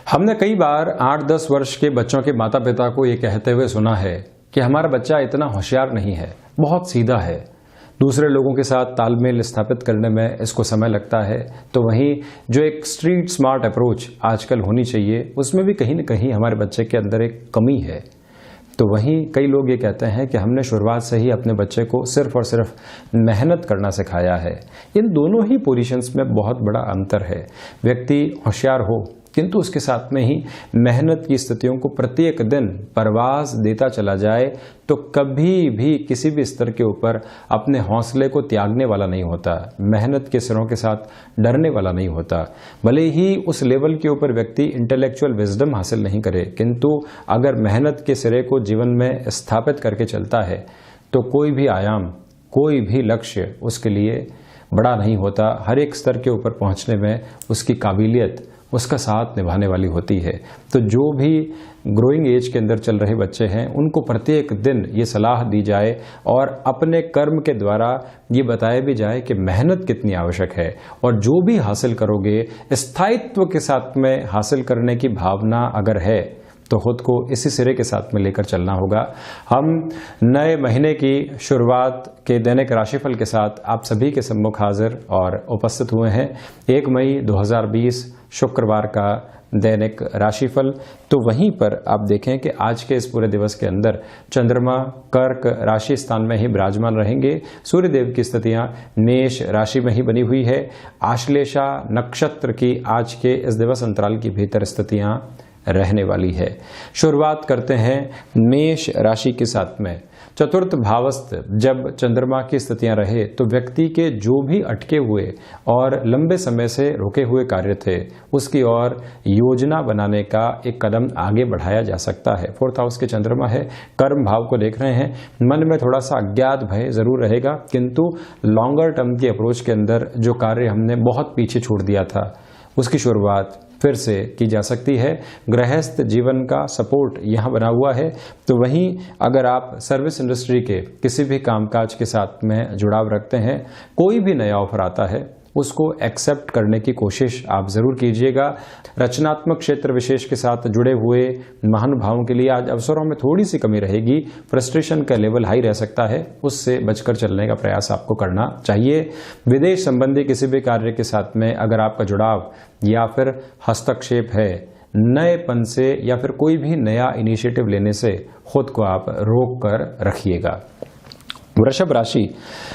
हमने कई बार 8-10 वर्ष के बच्चों के माता पिता को ये कहते हुए सुना है कि हमारा बच्चा इतना होशियार नहीं है, बहुत सीधा है, दूसरे लोगों के साथ तालमेल स्थापित करने में इसको समय लगता है। तो वहीं जो एक स्ट्रीट स्मार्ट अप्रोच आजकल होनी चाहिए, उसमें भी कहीं न कहीं हमारे बच्चे के अंदर एक कमी है। तो वहीं कई लोग ये कहते हैं कि हमने शुरुआत से ही अपने बच्चे को सिर्फ और सिर्फ मेहनत करना सिखाया है। इन दोनों ही पोजीशंस में बहुत बड़ा अंतर है। व्यक्ति होशियार हो किंतु उसके साथ में ही मेहनत की स्थितियों को प्रत्येक दिन परवाज देता चला जाए तो कभी भी किसी भी स्तर के ऊपर अपने हौसले को त्यागने वाला नहीं होता, मेहनत के सिरों के साथ डरने वाला नहीं होता। भले ही उस लेवल के ऊपर व्यक्ति इंटेलेक्चुअल विजडम हासिल नहीं करे, किंतु अगर मेहनत के सिरे को जीवन में स्थापित करके चलता है तो कोई भी आयाम, कोई भी लक्ष्य उसके लिए बड़ा नहीं होता। हर एक स्तर के ऊपर पहुंचने में उसकी काबिलियत उसका साथ निभाने वाली होती है। तो जो भी ग्रोइंग एज के अंदर चल रहे बच्चे हैं, उनको प्रत्येक दिन ये सलाह दी जाए और अपने कर्म के द्वारा ये बताया भी जाए कि मेहनत कितनी आवश्यक है और जो भी हासिल करोगे स्थायित्व के साथ में हासिल करने की भावना अगर है तो खुद को इसी सिरे के साथ में लेकर चलना होगा। हम नए महीने की शुरुआत के दैनिक राशिफल के साथ आप सभी के सम्मुख हाजिर और उपस्थित हुए हैं। 1 मई 2020 शुक्रवार का दैनिक राशिफल। तो वहीं पर आप देखें कि आज के इस पूरे दिवस के अंदर चंद्रमा कर्क राशि स्थान में ही विराजमान रहेंगे। सूर्यदेव की स्थितियां मेष राशि में ही बनी हुई है। आश्लेषा नक्षत्र की आज के इस दिवस अंतराल की भीतर स्थितियां रहने वाली है। शुरुआत करते हैं मेष राशि के साथ में। चतुर्थ भावस्थ जब चंद्रमा की स्थितियां रहे तो व्यक्ति के जो भी अटके हुए और लंबे समय से रुके हुए कार्य थे, उसकी ओर योजना बनाने का एक कदम आगे बढ़ाया जा सकता है। 4th हाउस के चंद्रमा है, कर्म भाव को देख रहे हैं। मन में थोड़ा सा अज्ञात भय जरूर रहेगा, किंतु लॉन्गर टर्म की अप्रोच के अंदर जो कार्य हमने बहुत पीछे छोड़ दिया था, उसकी शुरुआत फिर से की जा सकती है। गृहस्थ जीवन का सपोर्ट यहाँ बना हुआ है। तो वहीं अगर आप सर्विस इंडस्ट्री के किसी भी कामकाज के साथ में जुड़ाव रखते हैं, कोई भी नया ऑफर आता है उसको एक्सेप्ट करने की कोशिश आप जरूर कीजिएगा। रचनात्मक क्षेत्र विशेष के साथ जुड़े हुए महानुभावों के लिए आज अवसरों में थोड़ी सी कमी रहेगी। फ्रस्ट्रेशन का लेवल हाई रह सकता है, उससे बचकर चलने का प्रयास आपको करना चाहिए। विदेश संबंधी किसी भी कार्य के साथ में अगर आपका जुड़ाव या फिर हस्तक्षेप है, नएपन से या फिर कोई भी नया इनिशिएटिव लेने से खुद को आप रोक कर रखिएगा। वृषभ राशि,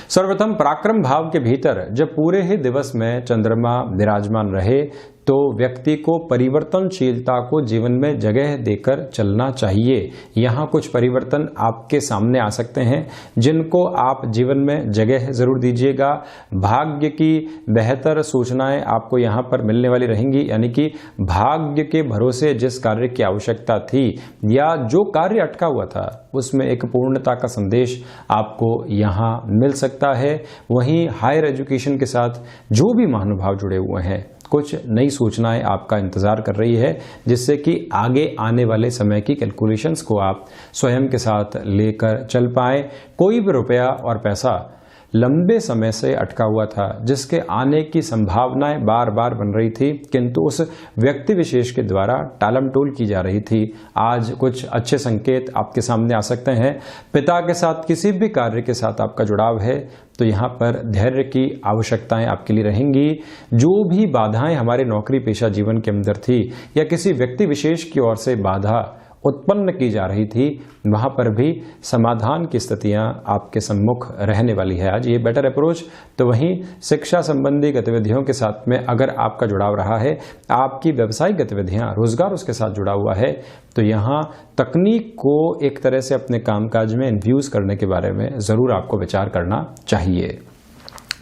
सर्वप्रथम पराक्रम भाव के भीतर जब पूरे ही दिवस में चंद्रमा विराजमान रहे तो व्यक्ति को परिवर्तनशीलता को जीवन में जगह देकर चलना चाहिए। यहाँ कुछ परिवर्तन आपके सामने आ सकते हैं जिनको आप जीवन में जगह जरूर दीजिएगा। भाग्य की बेहतर सूचनाएं आपको यहाँ पर मिलने वाली रहेंगी, यानी कि भाग्य के भरोसे जिस कार्य की आवश्यकता थी या जो कार्य अटका हुआ था उसमें एक पूर्णता का संदेश आपको यहाँ मिल सकता है। वहीं हायर एजुकेशन के साथ जो भी महानुभाव जुड़े हुए हैं, कुछ नई सूचनाएं आपका इंतजार कर रही है, जिससे कि आगे आने वाले समय की कैलकुलेशंस को आप स्वयं के साथ लेकर चल पाए। कोई भी रुपया और पैसा लंबे समय से अटका हुआ था, जिसके आने की संभावनाएं बार बार बन रही थी, किंतु उस व्यक्ति विशेष के द्वारा टालमटोल की जा रही थी, आज कुछ अच्छे संकेत आपके सामने आ सकते हैं। पिता के साथ किसी भी कार्य के साथ आपका जुड़ाव है तो यहाँ पर धैर्य की आवश्यकताएं आपके लिए रहेंगी। जो भी बाधाएं हमारे नौकरी पेशा जीवन के अंदर थी या किसी व्यक्ति विशेष की ओर से बाधा उत्पन्न की जा रही थी, वहां पर भी समाधान की स्थितियां आपके सम्मुख रहने वाली है आज, ये बेटर अप्रोच। तो वहीं शिक्षा संबंधी गतिविधियों के साथ में अगर आपका जुड़ाव रहा है, आपकी व्यावसायिक गतिविधियां, रोजगार उसके साथ जुड़ा हुआ है, तो यहाँ तकनीक को एक तरह से अपने कामकाज में इन्फ्यूज करने के बारे में जरूर आपको विचार करना चाहिए।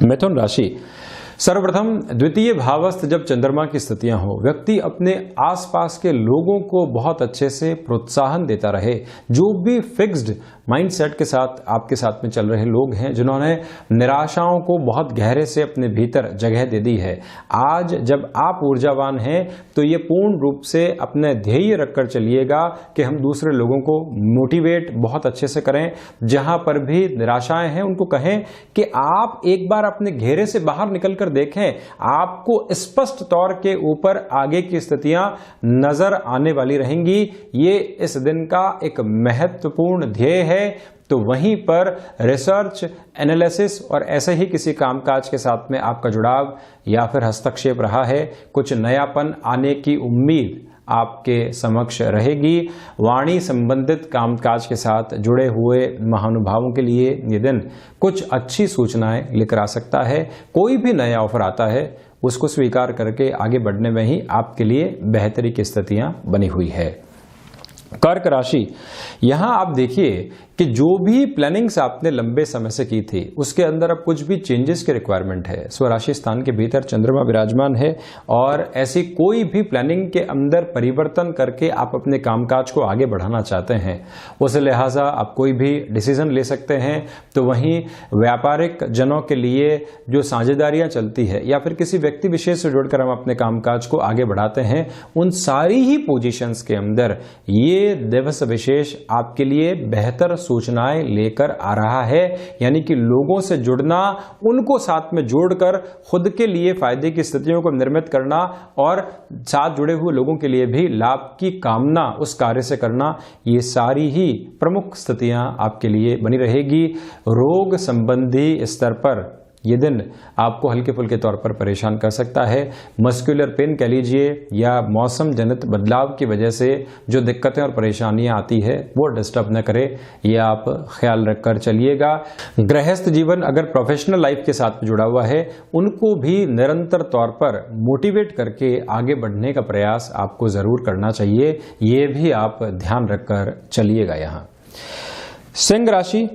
मिथुन राशि, सर्वप्रथम द्वितीय भावस्थ जब चंद्रमा की स्थितियां हो, व्यक्ति अपने आसपास के लोगों को बहुत अच्छे से प्रोत्साहन देता रहे। जो भी फिक्स्ड माइंडसेट के साथ आपके साथ में चल रहे लोग हैं, जिन्होंने निराशाओं को बहुत गहरे से अपने भीतर जगह दे दी है, आज जब आप ऊर्जावान हैं तो ये पूर्ण रूप से अपने ध्येय रखकर चलिएगा कि हम दूसरे लोगों को मोटिवेट बहुत अच्छे से करें। जहां पर भी निराशाएं हैं उनको कहें कि आप एक बार अपने घेरे से बाहर निकलकर देखें आपको स्पष्ट तौर के ऊपर आगे की स्थितियां नजर आने वाली रहेंगी। ये इस दिन का एक महत्वपूर्ण ध्येय है। तो वहीं पर रिसर्च, एनालिसिस और ऐसे ही किसी कामकाज के साथ में आपका जुड़ाव या फिर हस्तक्षेप रहा है, कुछ नयापन आने की उम्मीद आपके समक्ष रहेगी। वाणी संबंधित कामकाज के साथ जुड़े हुए महानुभावों के लिए ये दिन कुछ अच्छी सूचनाएं लेकर आ सकता है। कोई भी नया ऑफर आता है उसको स्वीकार करके आगे बढ़ने में ही आपके लिए बेहतरी की स्थितियां बनी हुई है। कर्क राशि, यहां आप देखिए कि जो भी प्लानिंग्स आपने लंबे समय से की थी उसके अंदर अब कुछ भी चेंजेस की रिक्वायरमेंट है। स्वराशि स्थान के भीतर चंद्रमा विराजमान है और ऐसी कोई भी प्लानिंग के अंदर परिवर्तन करके आप अपने कामकाज को आगे बढ़ाना चाहते हैं, उस लिहाजा आप कोई भी डिसीजन ले सकते हैं। तो वहीं व्यापारिक जनों के लिए जो साझेदारियां चलती है या फिर किसी व्यक्ति विशेष से जुड़कर हम अपने कामकाज को आगे बढ़ाते हैं, उन सारी ही पोजीशंस के अंदर ये दिवस विशेष आपके लिए बेहतर सूचनाएं लेकर आ रहा है। यानी कि लोगों से जुड़ना, उनको साथ में जोड़कर खुद के लिए फायदे की स्थितियों को निर्मित करना और साथ जुड़े हुए लोगों के लिए भी लाभ की कामना उस कार्य से करना, ये सारी ही प्रमुख स्थितियां आपके लिए बनी रहेगी। रोग संबंधी स्तर पर ये दिन आपको हल्के फुल्के तौर पर परेशान कर सकता है। मस्कुलर पेन कह लीजिए या मौसम जनित बदलाव की वजह से जो दिक्कतें और परेशानियां आती है वो डिस्टर्ब न करे, ये आप ख्याल रखकर चलिएगा। गृहस्थ जीवन अगर प्रोफेशनल लाइफ के साथ जुड़ा हुआ है, उनको भी निरंतर तौर पर मोटिवेट करके आगे बढ़ने का प्रयास आपको जरूर करना चाहिए, ये भी आप ध्यान रखकर चलिएगा। यहाँ सिंह राशि,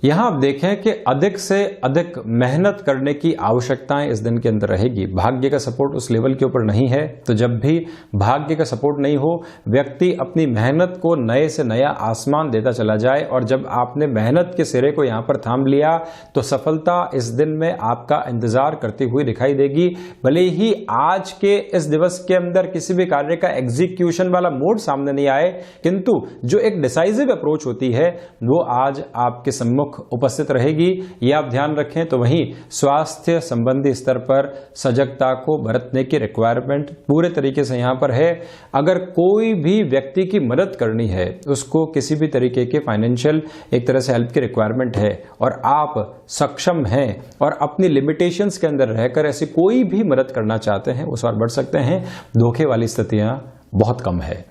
यहां आप देखें कि अधिक से अधिक मेहनत करने की आवश्यकताएं इस दिन के अंदर रहेगी। भाग्य का सपोर्ट उस लेवल के ऊपर नहीं है, तो जब भी भाग्य का सपोर्ट नहीं हो, व्यक्ति अपनी मेहनत को नए से नया आसमान देता चला जाए और जब आपने मेहनत के सिरे को यहां पर थाम लिया तो सफलता इस दिन में आपका इंतजार करती हुई दिखाई देगी। भले ही आज के इस दिवस के अंदर किसी भी कार्य का एग्जीक्यूशन वाला मोड सामने नहीं आए, किंतु जो एक डिसाइसिव अप्रोच होती है वो आज आपके सम्मुख उपस्थित रहेगी, ये आप ध्यान रखें। तो वहीं स्वास्थ्य संबंधी स्तर पर सजगता को बरतने की रिक्वायरमेंट पूरे तरीके से यहां पर है। अगर कोई भी व्यक्ति की मदद करनी है, उसको किसी भी तरीके के फाइनेंशियल एक तरह से हेल्प की रिक्वायरमेंट है और आप सक्षम हैं और अपनी लिमिटेशंस के अंदर रहकर ऐसी कोई भी मदद करना चाहते हैं, उस और बढ़ सकते हैं। धोखे वाली स्थितियां बहुत कम है।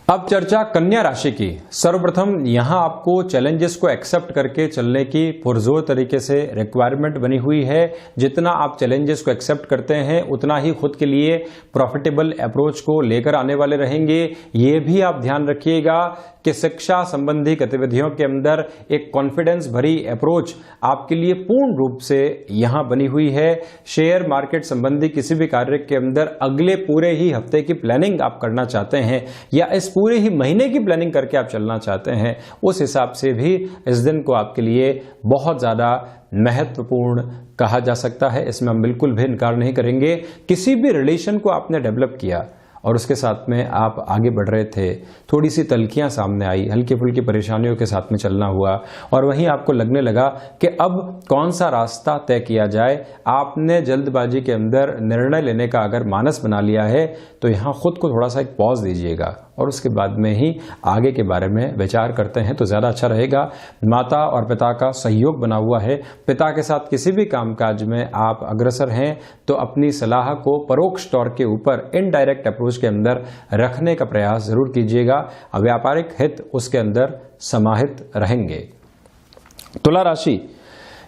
अब चर्चा कन्या राशि की। सर्वप्रथम यहां आपको चैलेंजेस को एक्सेप्ट करके चलने की पुरजोर तरीके से रिक्वायरमेंट बनी हुई है। जितना आप चैलेंजेस को एक्सेप्ट करते हैं उतना ही खुद के लिए प्रॉफिटेबल अप्रोच को लेकर आने वाले रहेंगे। ये भी आप ध्यान रखिएगा कि शिक्षा संबंधी गतिविधियों के अंदर एक कॉन्फिडेंस भरी अप्रोच आपके लिए पूर्ण रूप से यहां बनी हुई है। शेयर मार्केट संबंधी किसी भी कार्य के अंदर अगले पूरे ही हफ्ते की प्लानिंग आप करना चाहते हैं या इस पूरे ही महीने की प्लानिंग करके आप चलना चाहते हैं, उस हिसाब से भी इस दिन को आपके लिए बहुत ज्यादा महत्वपूर्ण कहा जा सकता है। इसमें हम बिल्कुल भी इनकार नहीं करेंगे। किसी भी रिलेशन को आपने डेवलप किया और उसके साथ में आप आगे बढ़ रहे थे, थोड़ी सी तलखियां सामने आई, हल्की फुल्की परेशानियों के साथ में चलना हुआ और वहीं आपको लगने लगा कि अब कौन सा रास्ता तय किया जाए। आपने जल्दबाजी के अंदर निर्णय लेने का अगर मानस बना लिया है तो यहाँ खुद को थोड़ा सा एक पॉज दीजिएगा और उसके बाद में ही आगे के बारे में विचार करते हैं तो ज़्यादा अच्छा रहेगा। माता और पिता का सहयोग बना हुआ है। पिता के साथ किसी भी कामकाज में आप अग्रसर हैं तो अपनी सलाह को परोक्ष तौर के ऊपर इनडायरेक्ट अप्रोच के अंदर रखने का प्रयास जरूर कीजिएगा। व्यापारिक हित उसके अंदर समाहित रहेंगे। तुला राशि,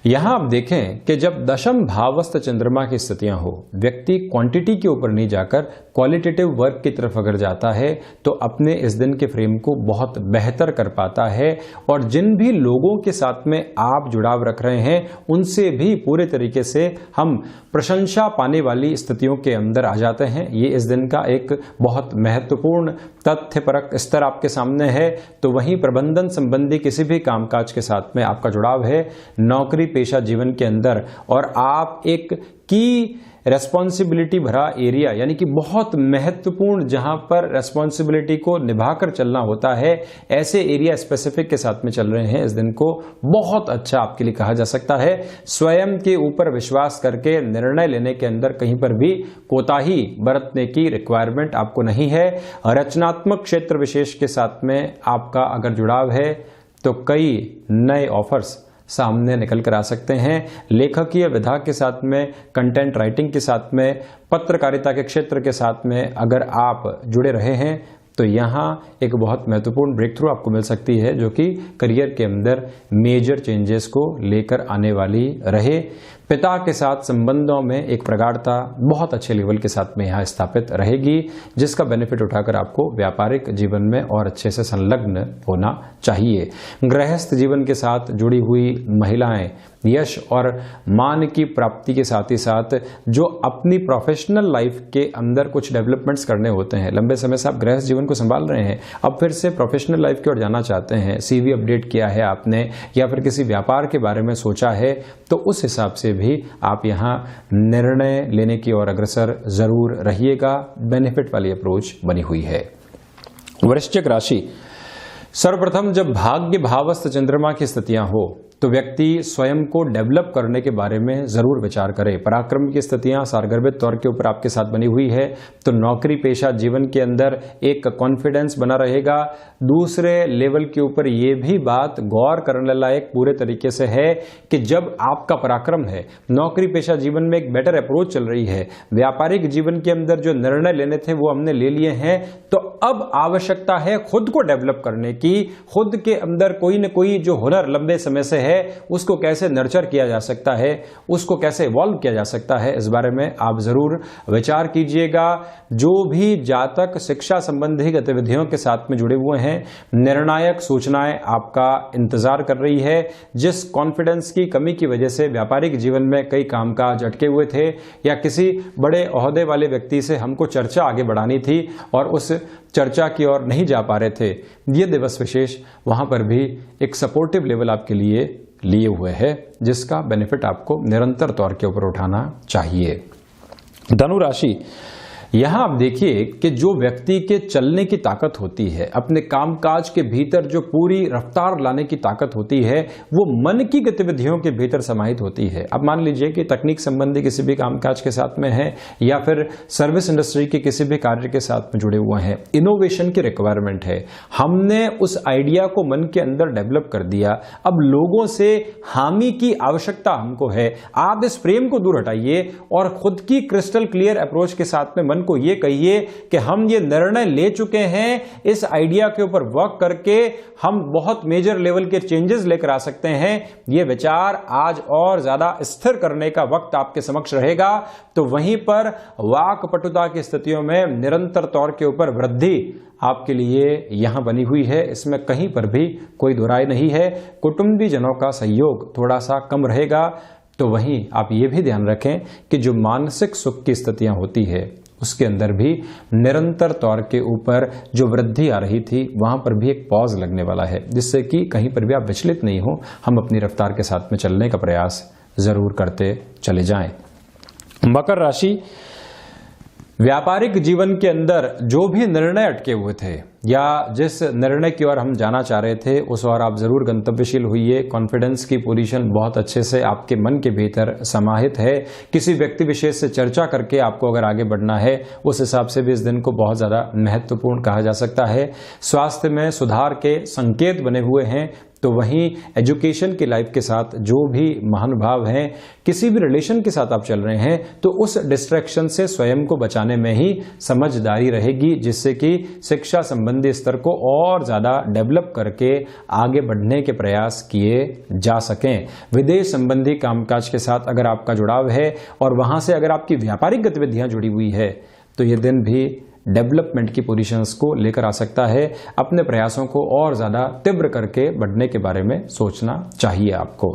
यहां आप देखें कि जब दशम भावस्थ चंद्रमा की स्थितियां हो, व्यक्ति क्वांटिटी के ऊपर नहीं जाकर क्वालिटेटिव वर्क की तरफ अगर जाता है तो अपने इस दिन के फ्रेम को बहुत बेहतर कर पाता है और जिन भी लोगों के साथ में आप जुड़ाव रख रहे हैं उनसे भी पूरे तरीके से हम प्रशंसा पाने वाली स्थितियों के अंदर आ जाते हैं। ये इस दिन का एक बहुत महत्वपूर्ण तथ्यपरक स्तर आपके सामने है। तो वहीं प्रबंधन संबंधी किसी भी कामकाज के साथ में आपका जुड़ाव है, नौकरी पेशा जीवन के अंदर, और आप एक की रेस्पॉन्सिबिलिटी भरा एरिया, यानी कि बहुत महत्वपूर्ण जहां पर रेस्पॉन्सिबिलिटी को निभाकर चलना होता है, ऐसे एरिया स्पेसिफिक के साथ में चल रहे हैं। इस दिन को बहुत अच्छा आपके लिए कहा जा सकता है। स्वयं के ऊपर विश्वास करके निर्णय लेने के अंदर कहीं पर भी कोताही बरतने की रिक्वायरमेंट आपको नहीं है। रचनात्मक क्षेत्र विशेष के साथ में आपका अगर जुड़ाव है तो कई नए ऑफर्स सामने निकल कर आ सकते हैं। लेखकीय विधा के साथ में, कंटेंट राइटिंग के साथ में, पत्रकारिता के क्षेत्र के साथ में अगर आप जुड़े रहे हैं तो यहाँ एक बहुत महत्वपूर्ण ब्रेक थ्रू आपको मिल सकती है, जो कि करियर के अंदर मेजर चेंजेस को लेकर आने वाली रहे। पिता के साथ संबंधों में एक प्रगाढ़ता बहुत अच्छे लेवल के साथ में यहाँ स्थापित रहेगी, जिसका बेनिफिट उठाकर आपको व्यापारिक जीवन में और अच्छे से संलग्न होना चाहिए। गृहस्थ जीवन के साथ जुड़ी हुई महिलाएं यश और मान की प्राप्ति के साथ ही साथ जो अपनी प्रोफेशनल लाइफ के अंदर कुछ डेवलपमेंट्स करने होते हैं, लंबे समय से आप गृहस्थ जीवन को संभाल रहे हैं, अब फिर से प्रोफेशनल लाइफ की ओर जाना चाहते हैं, CV अपडेट किया है आपने या फिर किसी व्यापार के बारे में सोचा है, तो उस हिसाब से भी आप यहाँ निर्णय लेने की ओर अग्रसर जरूर रहिएगा। बेनिफिट वाली अप्रोच बनी हुई है। वृश्चिक राशि, सर्वप्रथम जब भाग्य भावस्थ चंद्रमा की स्थितियां हो तो व्यक्ति स्वयं को डेवलप करने के बारे में जरूर विचार करे। पराक्रम की स्थितियां सारगर्भित तौर के ऊपर आपके साथ बनी हुई है तो नौकरी पेशा जीवन के अंदर एक कॉन्फिडेंस बना रहेगा। दूसरे लेवल के ऊपर ये भी बात गौर करने लायक पूरे तरीके से है कि जब आपका पराक्रम है, नौकरी पेशा जीवन में एक बेटर अप्रोच चल रही है, व्यापारिक जीवन के अंदर जो निर्णय लेने थे वो हमने ले लिए हैं, तो अब आवश्यकता है खुद को डेवलप करने की। खुद के अंदर कोई न कोई जो हुनर लंबे समय से है उसको कैसे नर्चर किया जा सकता है, उसको कैसे इवॉल्व किया जा सकता है, इस बारे में आप जरूर विचार कीजिएगा। जो भी जातक शिक्षा संबंधी गतिविधियों के साथ में जुड़े हुए हैं, निर्णायक सूचनाएं आपका इंतजार कर रही है। जिस कॉन्फिडेंस की कमी की वजह से व्यापारिक जीवन में कई कामकाज अटके हुए थे या किसी बड़े ओहदे वाले व्यक्ति से हमको चर्चा आगे बढ़ानी थी और उस चर्चा की ओर नहीं जा पा रहे थे, ये दिवस विशेष वहां पर भी एक सपोर्टिव लेवल आपके लिए हुए है, जिसका बेनिफिट आपको निरंतर तौर के ऊपर उठाना चाहिए। धनु राशि, यहां आप देखिए कि जो व्यक्ति के चलने की ताकत होती है, अपने कामकाज के भीतर जो पूरी रफ्तार लाने की ताकत होती है, वो मन की गतिविधियों के भीतर समाहित होती है। अब मान लीजिए कि तकनीक संबंधी किसी भी कामकाज के साथ में है या फिर सर्विस इंडस्ट्री के किसी भी कार्य के साथ में जुड़े हुए हैं, इनोवेशन की रिक्वायरमेंट है। हमने उस आइडिया को मन के अंदर डेवलप कर दिया, अब लोगों से हामी की आवश्यकता हमको है। आप इस फ्रेम को दूर हटाइए और खुद की क्रिस्टल क्लियर अप्रोच के साथ में मन को ये कहिए कि हम ये निर्णय ले चुके हैं, इस आइडिया के ऊपर वर्क करके हम बहुत मेजर लेवल के चेंजेस लेकर आ सकते हैं। ये विचार आज और ज्यादा स्थिर करने का वक्त आपके समक्ष रहेगा। तो वहीं पर वाक पटुता की स्थितियों में निरंतर तौर के ऊपर वृद्धि आपके लिए यहां बनी हुई है, इसमें कहीं पर भी कोई दुराई नहीं है। कुटुंबीजनों का सहयोग थोड़ा सा कम रहेगा। तो वहीं आप ये भी ध्यान रखें कि जो मानसिक सुख की स्थितियां होती है उसके अंदर भी निरंतर तौर के ऊपर जो वृद्धि आ रही थी वहां पर भी एक पॉज लगने वाला है, जिससे कि कहीं पर भी आप विचलित नहीं हो। हम अपनी रफ्तार के साथ में चलने का प्रयास जरूर करते चले जाएं। मकर राशि, व्यापारिक जीवन के अंदर जो भी निर्णय अटके हुए थे या जिस निर्णय की ओर हम जाना चाह रहे थे उस ओर आप जरूर गंतव्यशील हुई। कॉन्फिडेंस की पोजीशन बहुत अच्छे से आपके मन के भीतर समाहित है। किसी व्यक्ति विशेष से चर्चा करके आपको अगर आगे बढ़ना है, उस हिसाब से भी इस दिन को बहुत ज्यादा महत्वपूर्ण कहा जा सकता है। स्वास्थ्य में सुधार के संकेत बने हुए हैं। तो वहीं एजुकेशन की लाइफ के साथ जो भी महानुभाव हैं, किसी भी रिलेशन के साथ आप चल रहे हैं, तो उस डिस्ट्रैक्शन से स्वयं को बचाने में ही समझदारी रहेगी, जिससे कि शिक्षा संबंधी स्तर को और ज्यादा डेवलप करके आगे बढ़ने के प्रयास किए जा सकें। विदेश संबंधी कामकाज के साथ अगर आपका जुड़ाव है और वहां से अगर आपकी व्यापारिक गतिविधियां जुड़ी हुई है, तो ये दिन भी डेवलपमेंट की पोजीशंस को लेकर आ सकता है। अपने प्रयासों को और ज्यादा तीव्र करके बढ़ने के बारे में सोचना चाहिए आपको।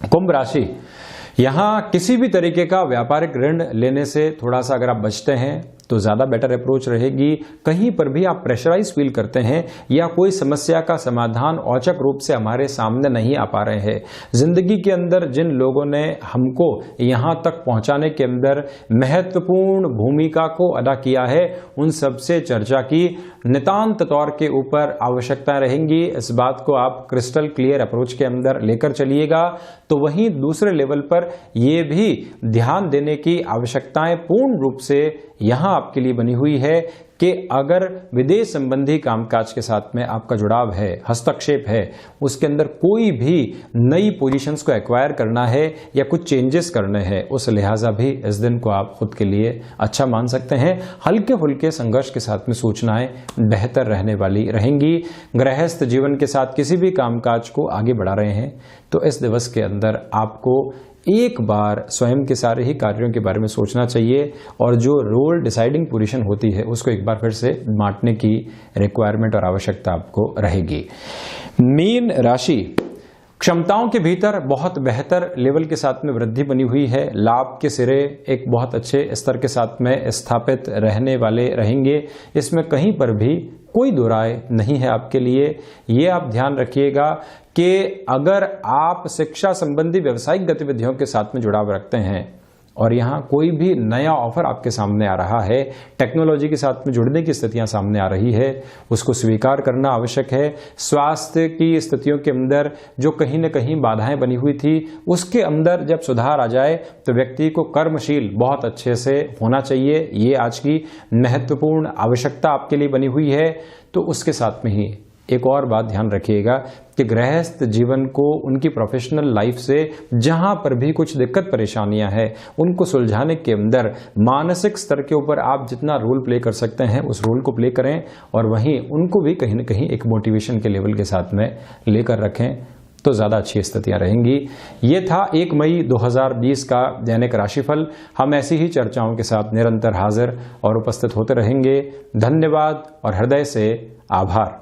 कुंभ राशि, यहां किसी भी तरीके का व्यापारिक ऋण लेने से थोड़ा सा अगर आप बचते हैं तो ज़्यादा बेटर अप्रोच रहेगी। कहीं पर भी आप प्रेशराइज फील करते हैं या कोई समस्या का समाधान औचक रूप से हमारे सामने नहीं आ पा रहे हैं, जिंदगी के अंदर जिन लोगों ने हमको यहाँ तक पहुँचाने के अंदर महत्वपूर्ण भूमिका को अदा किया है, उन सबसे चर्चा की नितांत तौर के ऊपर आवश्यकताएं रहेंगी। इस बात को आप क्रिस्टल क्लियर अप्रोच के अंदर लेकर चलिएगा। तो वहीं दूसरे लेवल पर यह भी ध्यान देने की आवश्यकताएं पूर्ण रूप से यहां आपके लिए बनी हुई है कि अगर विदेश संबंधी कामकाज के साथ में आपका जुड़ाव है, हस्तक्षेप है, उसके अंदर कोई भी नई पोजीशंस को एक्वायर करना है या कुछ चेंजेस करने हैं, उस लिहाजा भी इस दिन को आप खुद के लिए अच्छा मान सकते हैं। हल्के फुल्के संघर्ष के साथ में सूचनाएं बेहतर रहने वाली रहेंगी। गृहस्थ जीवन के साथ किसी भी कामकाज को आगे बढ़ा रहे हैं तो इस दिवस के अंदर आपको एक बार स्वयं के सारे ही कार्यों के बारे में सोचना चाहिए और जो रोल डिसाइडिंग पोजीशन होती है उसको एक बार फिर से बांटने की रिक्वायरमेंट और आवश्यकता आपको रहेगी। मीन राशि, क्षमताओं के भीतर बहुत बेहतर लेवल के साथ में वृद्धि बनी हुई है। लाभ के सिरे एक बहुत अच्छे स्तर के साथ में स्थापित रहने वाले रहेंगे, इसमें कहीं पर भी कोई दो राय नहीं है आपके लिए। ये आप ध्यान रखिएगा कि अगर आप शिक्षा संबंधी व्यावसायिक गतिविधियों के साथ में जुड़ाव रखते हैं और यहाँ कोई भी नया ऑफर आपके सामने आ रहा है, टेक्नोलॉजी के साथ में जुड़ने की स्थितियां सामने आ रही है, उसको स्वीकार करना आवश्यक है। स्वास्थ्य की स्थितियों के अंदर जो कहीं न कहीं बाधाएं बनी हुई थी, उसके अंदर जब सुधार आ जाए तो व्यक्ति को कर्मशील बहुत अच्छे से होना चाहिए। ये आज की महत्वपूर्ण आवश्यकता आपके लिए बनी हुई है। तो उसके साथ में ही एक और बात ध्यान रखिएगा कि गृहस्थ जीवन को उनकी प्रोफेशनल लाइफ से जहां पर भी कुछ दिक्कत परेशानियां हैं, उनको सुलझाने के अंदर मानसिक स्तर के ऊपर आप जितना रोल प्ले कर सकते हैं उस रोल को प्ले करें और वहीं उनको भी कहीं ना कहीं एक मोटिवेशन के लेवल के साथ में लेकर रखें तो ज़्यादा अच्छी स्थितियां रहेंगी। ये था 1 मई 2020 का दैनिक राशिफल। हम ऐसी ही चर्चाओं के साथ निरंतर हाजिर और उपस्थित होते रहेंगे। धन्यवाद और हृदय से आभार।